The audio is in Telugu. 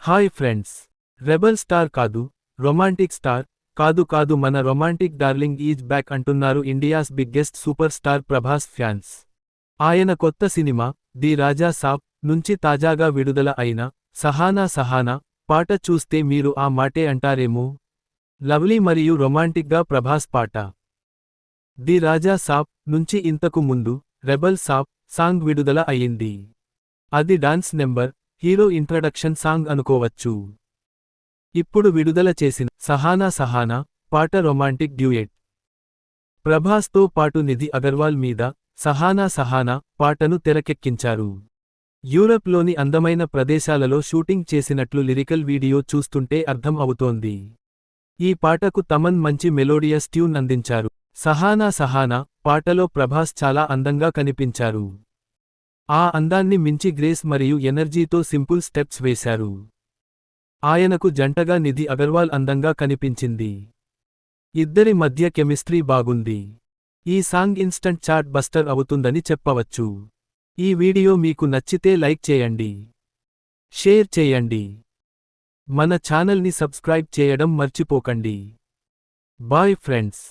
Hi friends. రెబల్ స్టార్ కాదు, రొమాంటిక్ స్టార్ కాదు మన రొమాంటిక్ డార్లింగ్ ఈజ్ బ్యాక్ అంటున్నారు India's biggest super star Prabhas fans. ఆయన కొత్త సినిమా ది రాజా సాబ్ నుంచి తాజాగా విడుదల అయిన సహానా పాట చూస్తే మీరు ఆ మాటే అంటారేమో. లవ్లీ మరియు రొమాంటిక్గా ప్రభాస్ పాట. ది రాజా సాబ్ నుంచి ఇంతకు ముందు రెబల్ సాబ్ సాంగ్ విడుదల అయ్యింది. అది dance number, hero introduction song అనుకోవచ్చు. ఇప్పుడు విడుదల చేసిన సహానా పాట రొమాంటిక్ డ్యూయెట్. ప్రభాస్తో పాటు నిధి అగర్వాల్ మీద సహానా పాటను తెరకెక్కించారు. యూరప్లోని అందమైన ప్రదేశాలలో షూటింగ్ చేసినట్లు లిరికల్ వీడియో చూస్తుంటే అర్థం అవుతోంది. ఈ పాటకు తమన్ మంచి మెలోడియస్ ట్యూన్ అందించారు. సహానా పాటలో ప్రభాస్ చాలా అందంగా కనిపించారు. ఆ అందాన్ని మించి గ్రేస్ మరియు ఎనర్జీతో సింపుల్ స్టెప్స్ వేశారు. ఆయనకు జంటగా నిధి అగర్వాల్ అందంగా కనిపించింది. ఇద్దరి మధ్య కెమిస్ట్రీ బాగుంది. ఈ సాంగ్ ఇన్స్టంట్ చార్ట్ బస్టర్ అవుతుందని చెప్పవచ్చు. ఈ వీడియో మీకు నచ్చితే లైక్ చేయండి, షేర్ చేయండి. మన ఛానల్ని సబ్స్క్రైబ్ చేయడం మర్చిపోకండి. Bye friends.